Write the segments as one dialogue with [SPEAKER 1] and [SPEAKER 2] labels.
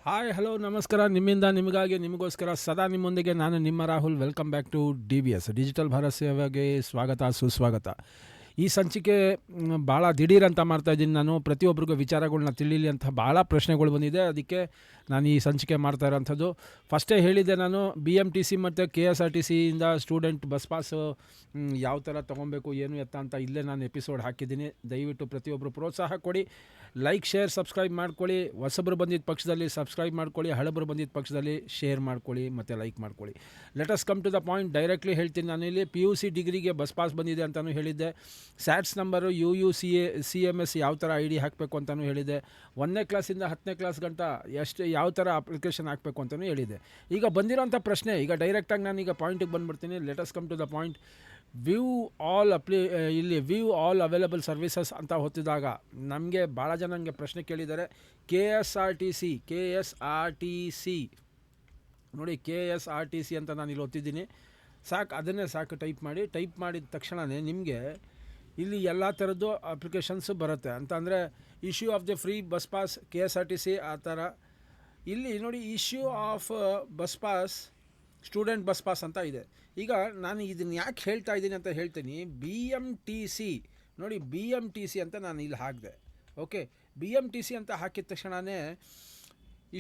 [SPEAKER 1] Hi hello ನಮಸ್ಕಾರ. ನಿಮ್ಮಿಂದ ನಿಮಗಾಗಿ ನಿಮಗೋಸ್ಕರ ಸದಾ ನಿಮ್ಮೊಂದಿಗೆ ನಾನು ನಿಮ್ಮ Rahul. Welcome back to DBS digital Bharat ಸೇವೆಗೆ ಸ್ವಾಗತ ಸುಸ್ವಾಗತ. ಈ ಸಂಚಿಕೆ ಭಾಳ ದಿಢೀರ್ ಅಂತ ಮಾಡ್ತಾಯಿದ್ದೀನಿ. ನಾನು ಪ್ರತಿಯೊಬ್ಬರಿಗೂ ವಿಚಾರಗಳನ್ನ ತಿಳಿಲಿ ಅಂತ ಭಾಳ ಪ್ರಶ್ನೆಗಳು ಬಂದಿದೆ. ಅದಕ್ಕೆ ನಾನು ಈ ಸಂಚಿಕೆ ಮಾಡ್ತಾ ಇರೋಂಥದ್ದು. ಫಸ್ಟೇ ಹೇಳಿದ್ದೆ ನಾನು BMTC ಮತ್ತು KSRTCಯಿಂದ ಸ್ಟೂಡೆಂಟ್ ಬಸ್ ಪಾಸು ಯಾವ ಥರ ತೊಗೊಬೇಕು ಏನು ಎತ್ತ ಅಂತ ಇಲ್ಲೇ ನಾನು ಎಪಿಸೋಡ್ ಹಾಕಿದ್ದೀನಿ. ದಯವಿಟ್ಟು ಪ್ರತಿಯೊಬ್ಬರು ಪ್ರೋತ್ಸಾಹ ಕೊಡಿ. ಲೈಕ್ ಶೇರ್ ಸಬ್ಸ್ಕ್ರೈಬ್ ಮಾಡ್ಕೊಳ್ಳಿ. ಹೊಸಬ್ರು ಬಂದಿದ್ದ ಪಕ್ಷದಲ್ಲಿ ಸಬ್ಸ್ಕ್ರೈಬ್ ಮಾಡ್ಕೊಳ್ಳಿ, ಹಳಬರು ಬಂದಿದ್ದ ಪಕ್ಷದಲ್ಲಿ ಶೇರ್ ಮಾಡ್ಕೊಳ್ಳಿ ಮತ್ತು ಲೈಕ್ ಮಾಡ್ಕೊಳ್ಳಿ. Let's come to the point. Directly ಹೇಳ್ತೀನಿ. ನಾನಿಲ್ಲಿ PUC ಡಿಗ್ರಿಗೆ ಬಸ್ ಪಾಸ್ ಬಂದಿದೆ ಅಂತಲೂ ಹೇಳಿದ್ದೆ. ಸ್ಯಾಟ್ಸ್ ನಂಬರು CMS ಯಾವ ಥರ ID ಹಾಕಬೇಕು ಅಂತಲೂ ಹೇಳಿದೆ. 1ನೇ ಕ್ಲಾಸಿಂದ 10ನೇ ಕ್ಲಾಸ್ ಗಂಟ ಯಾವ ಥರ ಅಪ್ಲಿಕೇಶನ್ ಹಾಕಬೇಕು ಅಂತಲೂ ಹೇಳಿದೆ. ಈಗ ಬಂದಿರೋಂಥ ಪ್ರಶ್ನೆ, ಈಗ ಡೈರೆಕ್ಟಾಗಿ ನಾನೀಗ ಪಾಯಿಂಟಿಗೆ ಬಂದುಬಿಡ್ತೀನಿ. Let's come to the point. View all available services ಅಂತ ಹೊತ್ತಿದಾಗ ನಮಗೆ ಭಾಳ ಜನ ನನಗೆ ಪ್ರಶ್ನೆ ಕೇಳಿದ್ದಾರೆ. KSRTC ನೋಡಿ, KSRTC ಅಂತ ನಾನು ಇಲ್ಲಿ ಒತ್ತಿದ್ದೀನಿ. ಅದನ್ನೇ ಸಾಕು ಟೈಪ್ ಮಾಡಿದ ತಕ್ಷಣವೇ ನಿಮಗೆ ಇಲ್ಲಿ ಎಲ್ಲ ಥರದ್ದು ಅಪ್ಲಿಕೇಶನ್ಸು ಬರುತ್ತೆ. ಅಂತ ಅಂದರೆ issue of the free bus pass KSRTC ಆ ಥರ. ಇಲ್ಲಿ ನೋಡಿ, issue of bus pass, student bus pass ಅಂತ ಇದೆ. ಈಗ ನಾನು ಇದನ್ನು ಯಾಕೆ ಹೇಳ್ತಾ ಇದ್ದೀನಿ ಅಂತ ಹೇಳ್ತೀನಿ. BMTC ನೋಡಿ, BMTC ಅಂತ ನಾನು ಇಲ್ಲಿ ಹಾಕಿದೆ. ಓಕೆ, BMTC ಅಂತ ಹಾಕಿದ ತಕ್ಷಣವೇ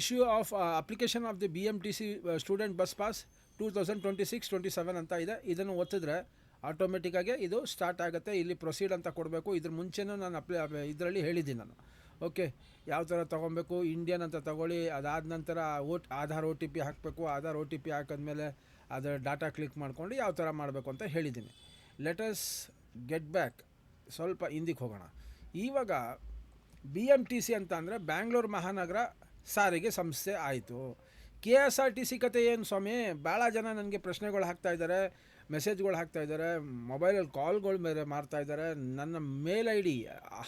[SPEAKER 1] issue of application of the BMTC student bus pass 2026-27 ಅಂತ ಇದೆ. ಇದನ್ನು ಒತ್ತಿದ್ರೆ ಆಟೋಮೆಟಿಕ್ಕಾಗಿ ಇದು ಸ್ಟಾರ್ಟ್ ಆಗುತ್ತೆ. ಇಲ್ಲಿ ಪ್ರೊಸೀಡ್ ಅಂತ ಕೊಡಬೇಕು. ಇದ್ರ ಮುಂಚೆನೂ ನಾನು ಇದರಲ್ಲಿ ಹೇಳಿದ್ದೀನಿ ನಾನು. ಓಕೆ, ಯಾವ ಥರ ತೊಗೊಬೇಕು. ಇಂಡಿಯನ್ ಅಂತ ತೊಗೊಳ್ಳಿ. ಅದಾದ ನಂತರ ಆಧಾರ್ OTP ಹಾಕಬೇಕು. ಆಧಾರ್ OTP ಹಾಕಿದ್ಮೇಲೆ ಅದರ ಡಾಟಾ ಕ್ಲಿಕ್ ಮಾಡ್ಕೊಂಡು ಯಾವ ಥರ ಮಾಡಬೇಕು ಅಂತ ಹೇಳಿದ್ದೀನಿ. ಲೆಟಸ್ ಗೆಟ್ ಬ್ಯಾಕ್, ಸ್ವಲ್ಪ ಹಿಂದಕ್ಕೆ ಹೋಗೋಣ. ಇವಾಗ BMTC ಅಂತ ಅಂದರೆ ಬ್ಯಾಂಗ್ಳೂರು ಮಹಾನಗರ ಸಾರಿಗೆ ಸಂಸ್ಥೆ ಆಯಿತು. KSRTC ಕತೆ ಏನು ಸ್ವಾಮಿ? ಭಾಳ ಜನ ನನಗೆ ಪ್ರಶ್ನೆಗಳು ಹಾಕ್ತಾಯಿದ್ದಾರೆ, ಮೆಸೇಜ್ಗಳು ಹಾಕ್ತಾಯಿದ್ದಾರೆ, ಮೊಬೈಲಲ್ಲಿ ಕಾಲ್ಗಳು ಬೇರೆ ಮಾಡ್ತಾಯಿದ್ದಾರೆ. ನನ್ನ ಮೇಲ್ ID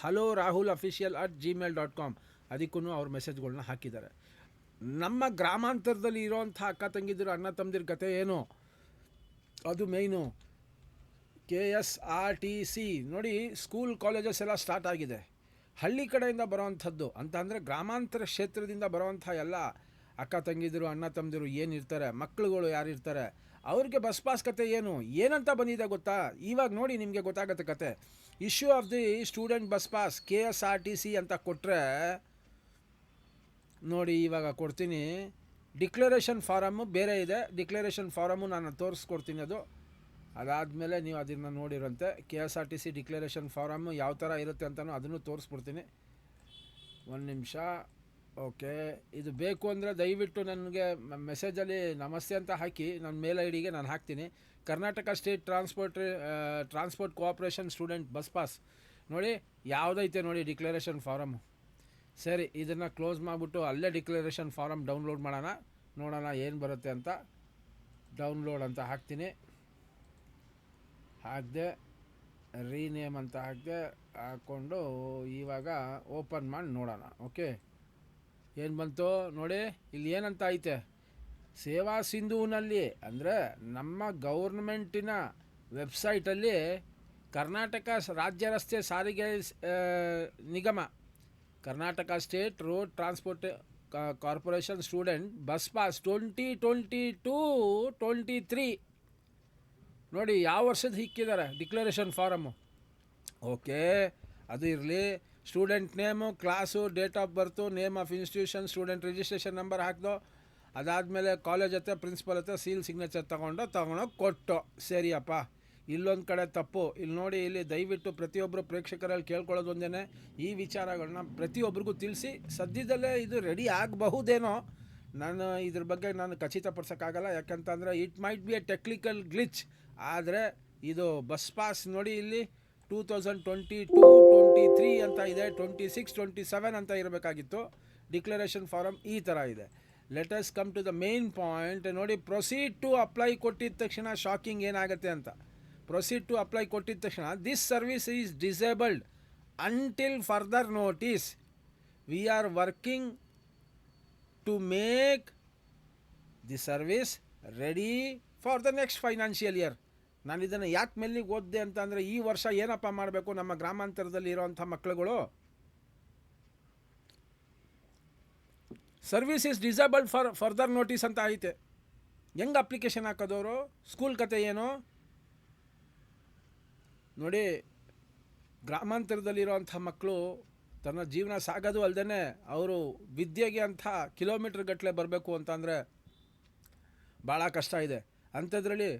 [SPEAKER 1] helloRahulofficial@gmail.com ಅದಕ್ಕೂ ಅವ್ರ ಮೆಸೇಜ್ಗಳನ್ನ ಹಾಕಿದ್ದಾರೆ. ನಮ್ಮ ಗ್ರಾಮಾಂತರದಲ್ಲಿ ಇರೋವಂಥ ಅಕ್ಕ ತಂಗಿದ್ರು ಅಣ್ಣ ತಮ್ಮದಿರ ಕತೆ ಏನು, ಅದು ಮೇಯ್ನು. KSRTC ನೋಡಿ, ಸ್ಕೂಲ್ ಕಾಲೇಜಸ್ ಎಲ್ಲ ಸ್ಟಾರ್ಟ್ ಆಗಿದೆ. ಹಳ್ಳಿ ಕಡೆಯಿಂದ ಬರೋವಂಥದ್ದು ಅಂತ ಅಂದರೆ ಗ್ರಾಮಾಂತರ ಕ್ಷೇತ್ರದಿಂದ ಬರೋವಂಥ ಎಲ್ಲ ಅಕ್ಕ ತಂಗಿದ್ರು ಅಣ್ಣ ತಮ್ಮದಿರು ಏನಿರ್ತಾರೆ, ಮಕ್ಕಳುಗಳು ಯಾರಿರ್ತಾರೆ, ಅವ್ರಿಗೆ ಬಸ್ ಪಾಸ್ ಕತೆ ಏನಂತ ಬಂದಿದೆ ಗೊತ್ತಾ? ಇವಾಗ ನೋಡಿ, ನಿಮಗೆ ಗೊತ್ತಾಗುತ್ತೆ ಕತೆ. Issue of the student bus pass KSRTC ಅಂತ ಕೊಟ್ಟರೆ ನೋಡಿ, ಇವಾಗ ಕೊಡ್ತೀನಿ. ಡಿಕ್ಲರೇಷನ್ ಫಾರಮ್ಮು ಬೇರೆ ಇದೆ. ಡಿಕ್ಲರೇಷನ್ ಫಾರಮ್ಮು ನಾನು ತೋರಿಸ್ಕೊಡ್ತೀನಿ. ಅದಾದಮೇಲೆ ನೀವು ಅದನ್ನು ನೋಡಿರೋಂತೆ KSRTC ಡಿಕ್ಲರೇಷನ್ ಫಾರಮ್ಮು ಯಾವ ಥರ ಇರುತ್ತೆ ಅಂತಲೂ ಅದನ್ನು ತೋರಿಸ್ಬಿಡ್ತೀನಿ. ಒಂದು ನಿಮಿಷ. ಓಕೆ, ಇದು ಬೇಕು ಅಂದರೆ ದಯವಿಟ್ಟು ನನಗೆ ಮೆಸೇಜಲ್ಲಿ ನಮಸ್ತೆ ಅಂತ ಹಾಕಿ ನನ್ನ ಮೇಲ್ ID ನಾನು ಹಾಕ್ತೀನಿ. Karnataka state transport cooperation student bus pass ನೋಡಿ ಯಾವುದೈತೆ ನೋಡಿ ಡಿಕ್ಲರೇಷನ್ ಫಾರಮ್ಮು. ಸರಿ, ಇದನ್ನು ಕ್ಲೋಸ್ ಮಾಡಿಬಿಟ್ಟು ಅಲ್ಲೇ ಡಿಕ್ಲರೇಷನ್ ಫಾರಮ್ ಡೌನ್ಲೋಡ್ ಮಾಡೋಣ, ನೋಡೋಣ ಏನು ಬರುತ್ತೆ ಅಂತ. ಡೌನ್ಲೋಡ್ ಅಂತ ಹಾಕ್ತೀನಿ. ಹಾಕಿದೆ, ರೀನೇಮ್ ಅಂತ ಹಾಕ್ಕೊಂಡು ಇವಾಗ ಓಪನ್ ಮಾಡಿ ನೋಡೋಣ. ಓಕೆ, ಏನು ಬಂತು ನೋಡಿ, ಇಲ್ಲಿ ಏನಂತ ಐತೆ, ಸೇವಾ ಸಿಂಧುವಿನಲ್ಲಿ ಅಂದರೆ ನಮ್ಮ ಗೌರ್ಮೆಂಟಿನ ವೆಬ್ಸೈಟಲ್ಲಿ ಕರ್ನಾಟಕ ರಾಜ್ಯ ರಸ್ತೆ ಸಾರಿಗೆ ನಿಗಮ, Karnataka state road transport corporation student bus pass 2022-23 ನೋಡಿ ಯಾವ ವರ್ಷದ ಹಿಕ್ಕಿದ್ದಾರೆ ಡಿಕ್ಲರೇಷನ್ ಫಾರಮ್ಮು. ಓಕೆ, ಅದು ಇರಲಿ. Student name, class, date of birth, name of institution, student registration number ಹಾಕಿದೋ. ಅದಾದಮೇಲೆ ಕಾಲೇಜ್ ಹತ್ರ ಪ್ರಿನ್ಸಿಪಲ್ ಹತ್ರ ಸೀಲ್ ಸಿಗ್ನೇಚರ್ ತೊಗೊಂಡೋಗಿ ಕೊಟ್ಟು. ಸರಿಯಪ್ಪ. ಇಲ್ಲೊಂದು ಕಡೆ ತಪ್ಪು. ಇಲ್ಲಿ ನೋಡಿ, ಇಲ್ಲಿ ದಯವಿಟ್ಟು ಪ್ರತಿಯೊಬ್ಬರು ಪ್ರೇಕ್ಷಕರಲ್ಲಿ ಕೇಳ್ಕೊಳ್ಳೋದು ಒಂದೇ, ಈ ವಿಚಾರಗಳನ್ನ ಪ್ರತಿಯೊಬ್ಬರಿಗೂ ತಿಳಿಸಿ. ಸದ್ಯದಲ್ಲೇ ಇದು ರೆಡಿ ಆಗಬಹುದೇನೋ, ನಾನು ಇದ್ರ ಬಗ್ಗೆ ನಾನು ಖಚಿತಪಡಿಸೋಕ್ಕಾಗಲ್ಲ. ಯಾಕಂತಂದರೆ it might be A technical glitch. ಆದರೆ ಇದು ಬಸ್ ಪಾಸ್ ನೋಡಿ, ಇಲ್ಲಿ 2022-23 ಅಂತ ಇದೆ, 26-27 ಅಂತ ಇರಬೇಕಾಗಿತ್ತು. ಡಿಕ್ಲರೇಷನ್ ಫಾರಮ್ ಈ ಥರ ಇದೆ. Let's come to the main point. ನೋಡಿ, ಪ್ರೊಸೀಡ್ ಟು ಅಪ್ಲೈ ಕೊಟ್ಟಿದ ತಕ್ಷಣ ಶಾಕಿಂಗ್ ಏನಾಗುತ್ತೆ ಅಂತ. ಪ್ರೊಸೀಡ್ ಟು ಅಪ್ಲೈ ಕೊಟ್ಟಿದ ತಕ್ಷಣ this service is disabled until further notice. We are working to make the service ready for the next financial year. ನಾನು ಇದನ್ನು ಯಾಕೆ ಮೆಲ್ಲಿಗೆ ಓದಿದೆ ಅಂತ ಅಂದರೆ, ಈ ವರ್ಷ ಏನಪ್ಪ ಮಾಡಬೇಕು ನಮ್ಮ ಗ್ರಾಮಾಂತರದಲ್ಲಿ ಇರೋವಂಥ ಮಕ್ಕಳುಗಳು, service is disabled for further notice ಅಂತ ಐತೆ. ಹೆಂಗೆ ಅಪ್ಲಿಕೇಶನ್ ಹಾಕೋದವರು? ಸ್ಕೂಲ್ ಕತೆ ಏನು ನೋಡಿ. ಗ್ರಾಮಾಂತರದಲ್ಲಿರೋವಂಥ ಮಕ್ಕಳು ತನ್ನ ಜೀವನ ಸಾಗೋದು ಅಲ್ಲದೆ ಅವರು ವಿದ್ಯೆಗೆ ಅಂತ ಕಿಲೋಮೀಟ್ರ್ ಗಟ್ಟಲೆ ಬರಬೇಕು ಅಂತಂದರೆ ಭಾಳ ಕಷ್ಟ ಇದೆ. ಅಂಥದ್ರಲ್ಲಿ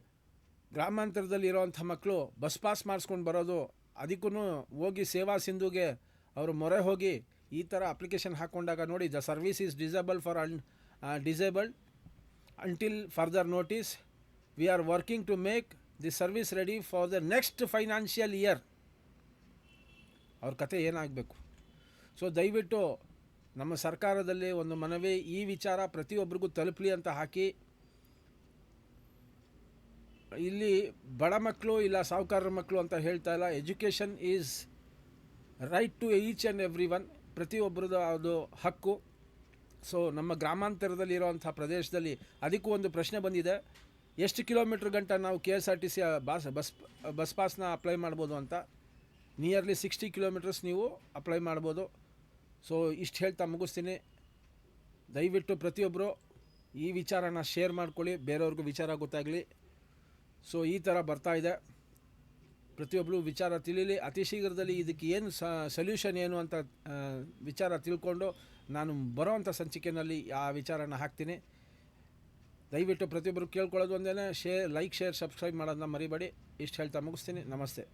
[SPEAKER 1] ಗ್ರಾಮಾಂತರದಲ್ಲಿರೋವಂಥ ಮಕ್ಕಳು ಬಸ್ ಪಾಸ್ ಮಾಡಿಸ್ಕೊಂಡು ಬರೋದು, ಅದಕ್ಕೂ ಹೋಗಿ ಸೇವಾ ಸಿಂಧುಗೆ ಅವರು ಮೊರೆ ಹೋಗಿ ಈ ಥರ ಅಪ್ಲಿಕೇಶನ್ ಹಾಕ್ಕೊಂಡಾಗ ನೋಡಿ, the service is disabled until further notice. We are working to make the service ready for the next financial year. ಅವ್ರ ಕತೆ ಏನಾಗಬೇಕು? ಸೊ ದಯವಿಟ್ಟು ನಮ್ಮ ಸರ್ಕಾರದಲ್ಲಿ ಒಂದು ಮನವಿ, ಈ ವಿಚಾರ ಪ್ರತಿಯೊಬ್ಬರಿಗೂ ತಲುಪಲಿ ಅಂತ ಹಾಕಿ. ಇಲ್ಲಿ ಬಡ ಮಕ್ಕಳು ಇಲ್ಲ ಸಾಹುಕಾರರ ಮಕ್ಕಳು ಅಂತ ಹೇಳ್ತಾ ಇಲ್ಲ. Education is right to each and every one, ಪ್ರತಿಯೊಬ್ಬರದ್ದು ಅದು ಹಕ್ಕು. ಸೊ ನಮ್ಮ ಗ್ರಾಮಾಂತರದಲ್ಲಿರೋವಂಥ ಪ್ರದೇಶದಲ್ಲಿ ಅದಕ್ಕೂ ಒಂದು ಪ್ರಶ್ನೆ ಬಂದಿದೆ, ಎಷ್ಟು ಕಿಲೋಮೀಟ್ರ್ ಗಂಟ ನಾವು KSRTC ಬಸ್ ಪಾಸ್ನ ಅಪ್ಲೈ ಮಾಡ್ಬೋದು ಅಂತ. ನಿಯರ್ಲಿ 60 ಕಿಲೋಮೀಟರ್ಸ್ ನೀವು ಅಪ್ಲೈ ಮಾಡ್ಬೋದು. ಸೊ ಇಷ್ಟು ಹೇಳ್ತಾ ಮುಗಿಸ್ತೀನಿ. ದಯವಿಟ್ಟು ಪ್ರತಿಯೊಬ್ಬರು ಈ ವಿಚಾರನ ಶೇರ್ ಮಾಡ್ಕೊಳ್ಳಿ, ಬೇರೆಯವ್ರಿಗೂ ವಿಚಾರ ಗೊತ್ತಾಗಲಿ. ಸೊ ಈ ಥರ ಬರ್ತಾಯಿದೆ, ಪ್ರತಿಯೊಬ್ಬರು ವಿಚಾರ ತಿಳಿಲಿ. ಅತಿ ಶೀಘ್ರದಲ್ಲಿ ಇದಕ್ಕೆ ಏನು ಸೊಲ್ಯೂಷನ್ ಏನು ಅಂತ ವಿಚಾರ ತಿಳ್ಕೊಂಡು ನಾನು ಬರೋವಂಥ ಸಂಚಿಕೆಯಲ್ಲಿ ಆ ವಿಚಾರನ ಹಾಕ್ತೀನಿ. ದಯವಿಟ್ಟು ಪ್ರತಿಯೊಬ್ಬರು ಕೇಳ್ಕೊಳ್ಳೋದು ಒಂದೇ, ಲೈಕ್ ಶೇರ್ ಸಬ್ಸ್ಕ್ರೈಬ್ ಮಾಡೋದನ್ನ ಮರಿಬೇಡಿ. ಇಷ್ಟು ಹೇಳ್ತಾ ಮುಗಿಸ್ತೀನಿ. ನಮಸ್ತೆ.